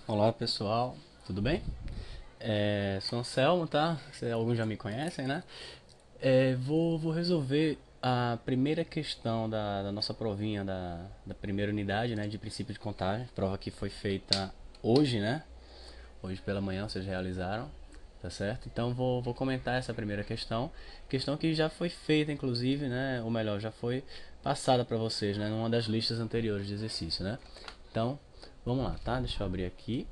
Olá pessoal, tudo bem? Sou Anselmo, tá? Alguns já me conhecem, né? Vou resolver a primeira questão da nossa provinha da primeira unidade, né? De princípio de contagem. Prova que foi feita hoje, né? Hoje pela manhã vocês realizaram, tá certo? Então vou comentar essa primeira questão. Questão que já foi feita, inclusive, né? Ou melhor, já foi passada para vocês, né? Numa das listas anteriores de exercício, né? Então, vamos lá, tá? Deixa eu abrir aqui.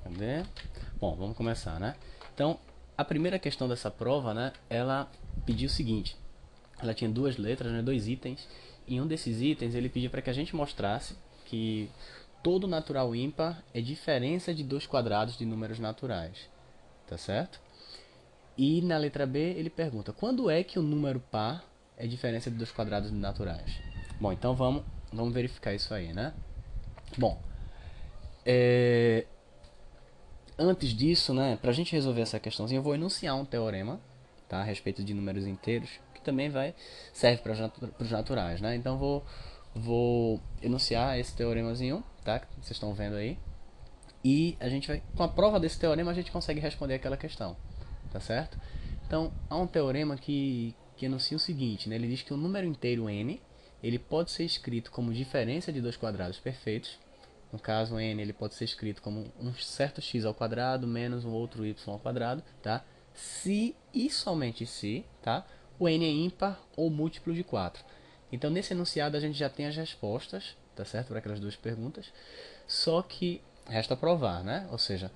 Cadê? Bom, vamos começar, né? Então, a primeira questão dessa prova, né? Ela pediu o seguinte: ela tinha duas letras, né? Dois itens. E um desses itens ele pediu para que a gente mostrasse que todo natural ímpar é diferença de dois quadrados de números naturais, tá certo? E na letra B ele pergunta: quando é que o número par é diferença de dois quadrados de naturais? Bom, então vamos verificar isso aí, né? Bom, é, antes disso, né, para a gente resolver essa questãozinha, eu vou enunciar um teorema, tá, a respeito de números inteiros, que também serve para os naturais, né? Então vou enunciar esse teoremazinho, tá, que vocês estão vendo aí, e a gente vai, com a prova desse teorema, a gente consegue responder aquela questão, tá certo? Então há um teorema que enuncia o seguinte, né? Ele diz que o número inteiro n ele pode ser escrito como diferença de dois quadrados perfeitos. No caso, n ele pode ser escrito como um certo x ao quadrado menos um outro y ao quadrado, tá? Se e somente se, tá? O n é ímpar ou múltiplo de 4. Então, nesse enunciado a gente já tem as respostas, tá certo? Para aquelas duas perguntas. Só que resta provar, né? Ou seja,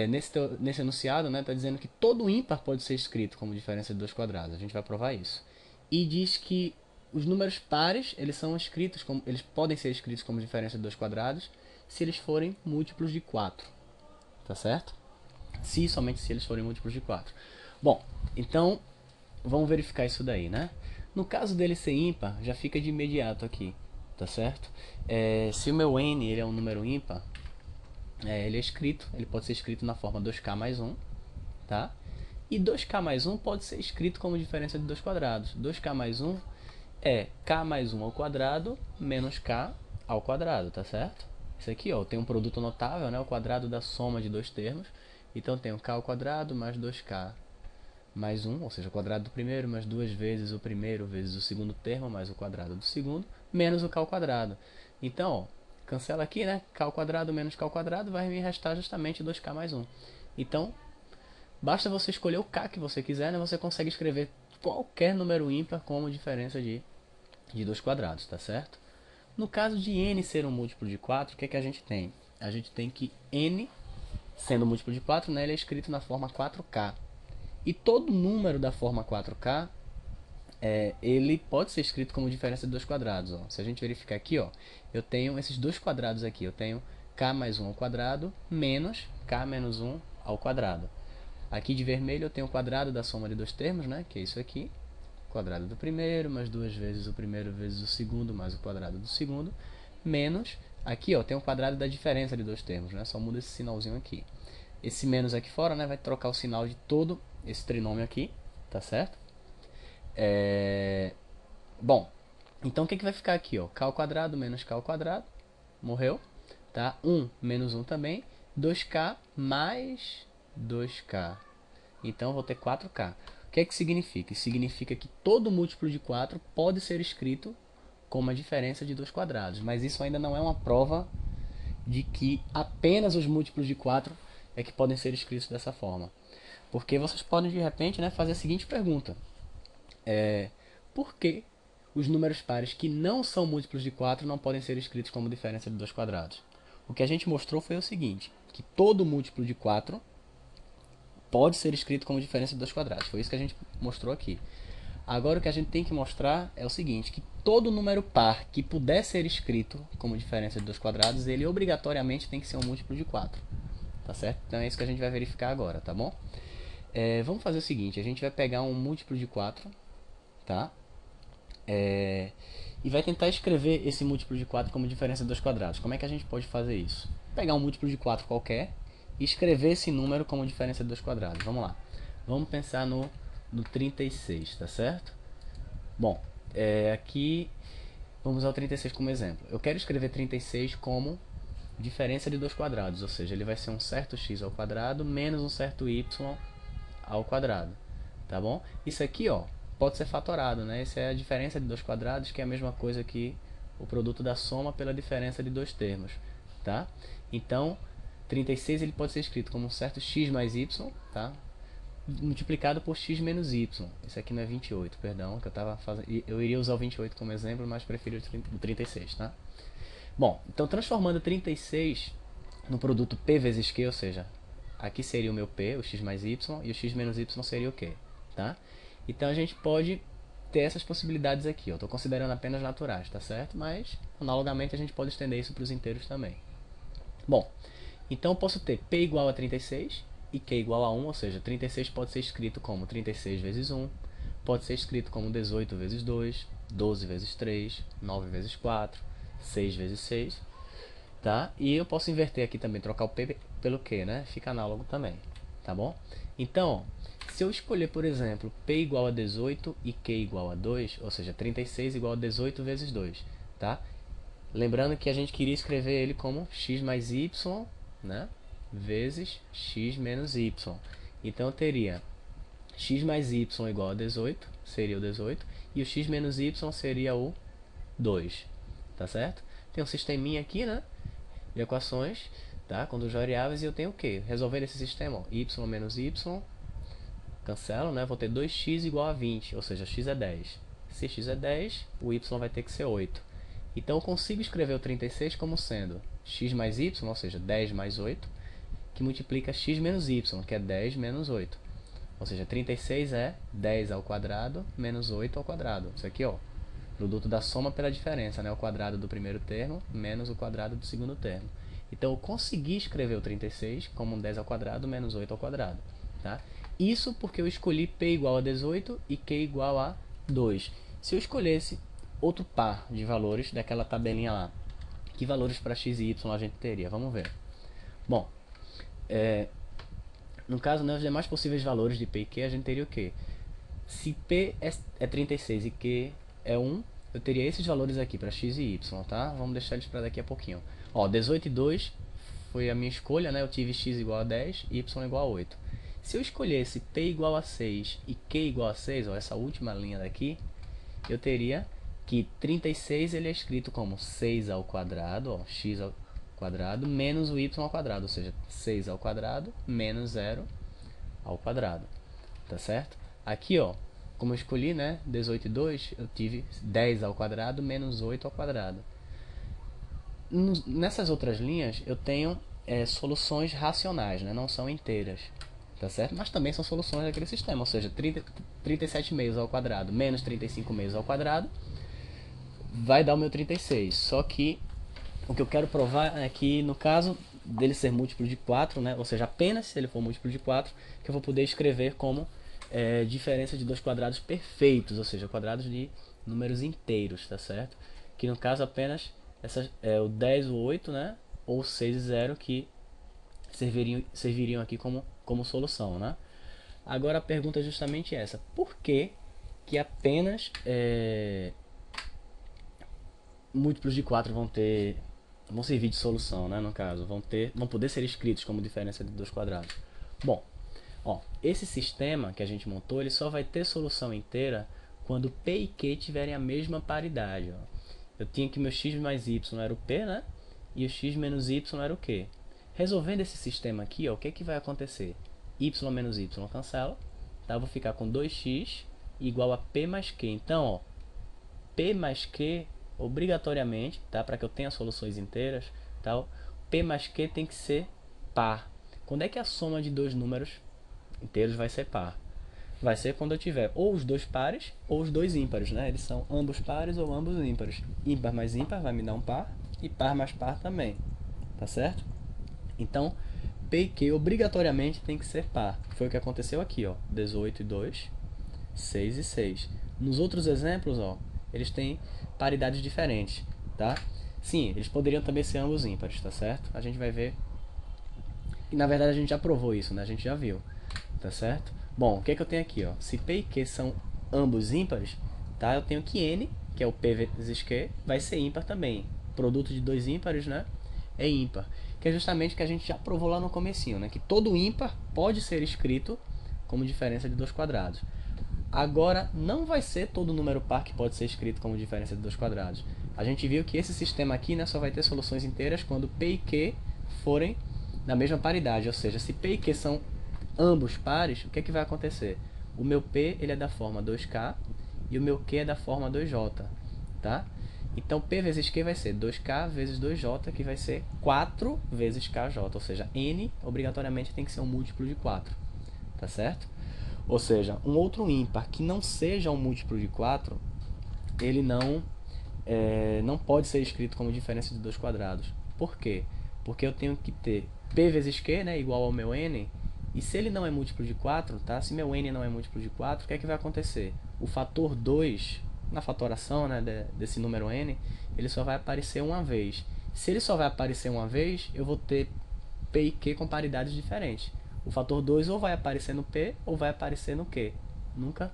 nesse enunciado, né, está dizendo que todo ímpar pode ser escrito como diferença de dois quadrados. A gente vai provar isso. E diz que os números pares eles podem ser escritos como diferença de dois quadrados se eles forem múltiplos de 4, tá certo? Se somente se eles forem múltiplos de 4. Bom, então vamos verificar isso daí, né? No caso dele ser ímpar, já fica de imediato aqui, tá certo? Se o meu n ele é um número ímpar, ele pode ser escrito na forma 2k mais 1, tá? E 2k mais 1 pode ser escrito como diferença de dois quadrados. 2k mais 1 é k mais 1 ao quadrado menos k ao quadrado, tá certo? Isso aqui, ó, tem um produto notável, né? O quadrado da soma de dois termos. Então tem o k ao quadrado mais 2k mais 1, ou seja, o quadrado do primeiro mais duas vezes o primeiro vezes o segundo termo mais o quadrado do segundo, menos o k ao quadrado. Então, ó, cancela aqui, né? K ao quadrado menos k ao quadrado vai me restar justamente 2k mais 1. Então, basta você escolher o k que você quiser, né? Você consegue escrever qualquer número ímpar como diferença de dois quadrados, tá certo? No caso de n ser um múltiplo de 4, o que, é que a gente tem? A gente tem que n, sendo um múltiplo de 4, né, ele é escrito na forma 4k. E todo número da forma 4k, ele pode ser escrito como diferença de dois quadrados. Ó. Se a gente verificar aqui, ó, eu tenho esses dois quadrados aqui. Eu tenho k mais 1 ao quadrado menos k menos 1 ao quadrado. Aqui de vermelho eu tenho o quadrado da soma de dois termos, né, que é isso aqui. Quadrado do primeiro, mais duas vezes o primeiro vezes o segundo, mais o quadrado do segundo, menos, aqui ó, tem o quadrado da diferença de dois termos, né? Só muda esse sinalzinho aqui. Esse menos aqui fora, né, vai trocar o sinal de todo esse trinômio aqui, tá certo? Bom, então o que, que vai ficar aqui, ó? K ao quadrado menos k ao quadrado, morreu, tá? 1 menos 1 também, 2k mais 2k. Então eu vou ter 4k. O que é que significa? Isso significa que todo múltiplo de 4 pode ser escrito como a diferença de dois quadrados, mas isso ainda não é uma prova de que apenas os múltiplos de 4 é que podem ser escritos dessa forma. Porque vocês podem de repente, né, fazer a seguinte pergunta: por que os números pares que não são múltiplos de 4 não podem ser escritos como diferença de dois quadrados? O que a gente mostrou foi o seguinte, que todo múltiplo de 4 pode ser escrito como diferença de dois quadrados. Foi isso que a gente mostrou aqui. Agora o que a gente tem que mostrar é o seguinte, que todo número par que puder ser escrito como diferença de dois quadrados, ele obrigatoriamente tem que ser um múltiplo de 4. Tá certo? Então é isso que a gente vai verificar agora, tá bom? Vamos fazer o seguinte, a gente vai pegar um múltiplo de 4, tá? E vai tentar escrever esse múltiplo de 4 como diferença de dois quadrados. Como é que a gente pode fazer isso? Pegar um múltiplo de 4 qualquer e escrever esse número como diferença de dois quadrados. Vamos lá. Vamos pensar no 36, tá certo? Bom, aqui vamos usar o 36 como exemplo. Eu quero escrever 36 como diferença de dois quadrados, ou seja, ele vai ser um certo x ao quadrado menos um certo y ao quadrado, tá bom? Isso aqui, ó, pode ser fatorado, né? Essa é a diferença de dois quadrados, que é a mesma coisa que o produto da soma pela diferença de dois termos, tá? Então, 36 ele pode ser escrito como um certo x mais y, tá? Multiplicado por x menos y. Isso aqui não é 28, perdão, que eu tava fazendo. Eu iria usar o 28 como exemplo, mas prefiro o 36, tá? Bom, então transformando 36 no produto P vezes Q, ou seja, aqui seria o meu P, o x mais y, e o x menos y seria o Q, tá? Então a gente pode ter essas possibilidades aqui. Eu estou considerando apenas naturais, tá certo? Mas, analogamente, a gente pode estender isso para os inteiros também. Bom, então eu posso ter P igual a 36 e Q igual a 1, ou seja, 36 pode ser escrito como 36 vezes 1, pode ser escrito como 18 vezes 2, 12 vezes 3, 9 vezes 4, 6 vezes 6, tá? E eu posso inverter aqui também, trocar o P pelo Q, né? Fica análogo também, tá bom? Então, se eu escolher, por exemplo, P igual a 18 e Q igual a 2, ou seja, 36 igual a 18 vezes 2, tá? Lembrando que a gente queria escrever ele como x mais y, né? Vezes x menos y. Então eu teria x mais y igual a 18, seria o 18, e o x menos y seria o 2, tá certo? Tem um sisteminha aqui, né, de equações, tá, com duas variáveis, e eu tenho o quê? Resolvendo esse sistema, ó, y menos y, cancelo, né, vou ter 2x igual a 20, ou seja, x é 10. Se x é 10, o y vai ter que ser 8. Então eu consigo escrever o 36 como sendo x mais y, ou seja, 10 mais 8, que multiplica x menos y, que é 10 menos 8. Ou seja, 36 é 10 ao quadrado menos 8 ao quadrado. Isso aqui, ó, produto da soma pela diferença, né? O quadrado do primeiro termo menos o quadrado do segundo termo. Então eu consegui escrever o 36 como um 10 ao quadrado menos 8 ao quadrado, tá? Isso porque eu escolhi P igual a 18 e Q igual a 2. Se eu escolhesse outro par de valores daquela tabelinha lá, que valores para x e y a gente teria? Vamos ver. Bom, no caso, né, os demais possíveis valores de P e Q, a gente teria o quê? Se P é 36 e Q é 1, eu teria esses valores aqui para x e y, tá? Vamos deixar eles para daqui a pouquinho. Ó, 18 e 2 foi a minha escolha, né? Eu tive x igual a 10 e y igual a 8. Se eu escolhesse P igual a 6 e Q igual a 6, ó, essa última linha daqui, eu teria que 36 ele é escrito como 6 ao quadrado, ó, x ao quadrado, menos o y ao quadrado, ou seja, 6 ao quadrado menos 0 ao quadrado, tá certo? Aqui, ó, como eu escolhi, né, 18 e 2, eu tive 10 ao quadrado menos 8 ao quadrado. Nessas outras linhas, eu tenho soluções racionais, né, não são inteiras, tá certo? Mas também são soluções daquele sistema, ou seja, 37 meios ao quadrado menos 35 meios ao quadrado vai dar o meu 36, só que o que eu quero provar é que no caso dele ser múltiplo de 4, né, ou seja, apenas se ele for múltiplo de 4, que eu vou poder escrever como diferença de dois quadrados perfeitos, ou seja, quadrados de números inteiros, tá certo? Que no caso apenas o 10, o 8, né, ou o 6 e 0 que serviriam aqui como solução, né? Agora a pergunta é justamente essa: por que apenas múltiplos de 4 vão servir de solução, né, no caso, vão poder ser escritos como diferença de dois quadrados? Bom, ó, esse sistema que a gente montou, ele só vai ter solução inteira quando P e Q tiverem a mesma paridade, ó. Eu tinha que meu x mais y era o P, né, e o x menos y era o Q. Resolvendo esse sistema aqui, ó, o que vai acontecer? Y menos y cancela, tá? Eu vou ficar com 2x igual a P mais Q. Então, ó, P mais Q obrigatoriamente, tá? Para que eu tenha soluções inteiras, tá? P mais Q tem que ser par. Quando é que a soma de dois números inteiros vai ser par? Vai ser quando eu tiver ou os dois pares ou os dois ímpares, né? Eles são ambos pares ou ambos ímpares. Ímpar mais ímpar vai me dar um par e par mais par também, tá certo? Então, P e Q obrigatoriamente tem que ser par. Foi o que aconteceu aqui, ó. 18 e 2, 6 e 6. Nos outros exemplos, ó, eles têm paridades diferentes, tá? Sim, eles poderiam também ser ambos ímpares, tá certo? A gente vai ver. E na verdade a gente já provou isso, né? A gente já viu, tá certo? Bom, o que é que eu tenho aqui, ó? Se P e Q são ambos ímpares, tá? Eu tenho que N, que é o P vezes Q, vai ser ímpar também. Produto de dois ímpares, né? é ímpar, que é justamente o que a gente já provou lá no comecinho, né? Que todo ímpar pode ser escrito como diferença de dois quadrados. Agora, não vai ser todo número par que pode ser escrito como diferença de dois quadrados. A gente viu que esse sistema aqui, né, só vai ter soluções inteiras quando P e Q forem da mesma paridade. Ou seja, se P e Q são ambos pares, o que, é que vai acontecer? O meu P ele é da forma 2K e o meu Q é da forma 2J. Tá? Então P vezes Q vai ser 2K vezes 2J, que vai ser 4 vezes KJ. Ou seja, N obrigatoriamente tem que ser um múltiplo de 4. Tá certo? Ou seja, um outro ímpar que não seja um múltiplo de 4, ele não pode ser escrito como diferença de dois quadrados. Por quê? Porque eu tenho que ter P vezes Q, né, igual ao meu N, e se ele não é múltiplo de 4, tá? Se meu N não é múltiplo de 4, o que é que vai acontecer? O fator 2, na fatoração, né, desse número N, ele só vai aparecer uma vez. Se ele só vai aparecer uma vez, eu vou ter P e Q com paridades diferentes. O fator 2 ou vai aparecer no P ou vai aparecer no Q. Nunca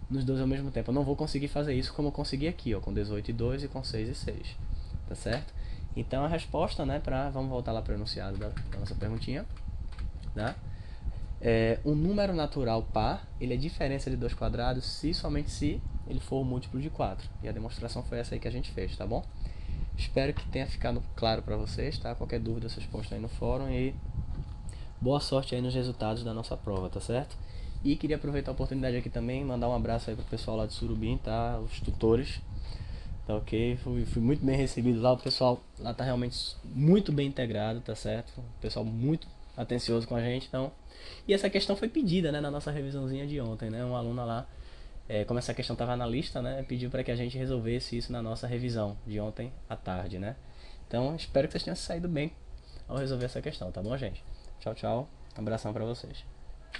nos dois ao mesmo tempo. Eu não vou conseguir fazer isso como eu consegui aqui, ó, com 18 e 2 e com 6 e 6. Tá certo? Então a resposta, né, vamos voltar lá para o enunciado da nossa perguntinha. Tá? Um número natural par, ele é diferença de dois quadrados se somente se ele for múltiplo de 4. E a demonstração foi essa aí que a gente fez, tá bom? Espero que tenha ficado claro para vocês, tá? Qualquer dúvida vocês postam aí no fórum e boa sorte aí nos resultados da nossa prova, tá certo? E queria aproveitar a oportunidade aqui também, mandar um abraço aí pro pessoal lá de Surubim, tá? Os tutores, tá ok? Fui muito bem recebido lá, o pessoal lá tá realmente muito bem integrado, tá certo? O pessoal muito atencioso com a gente, então... E essa questão foi pedida, né, na nossa revisãozinha de ontem, né? Uma aluna lá, como essa questão estava na lista, né, pediu para que a gente resolvesse isso na nossa revisão de ontem à tarde, né? Então, espero que vocês tenham saído bem ao resolver essa questão, tá bom, gente? Tchau, tchau. Abração pra vocês.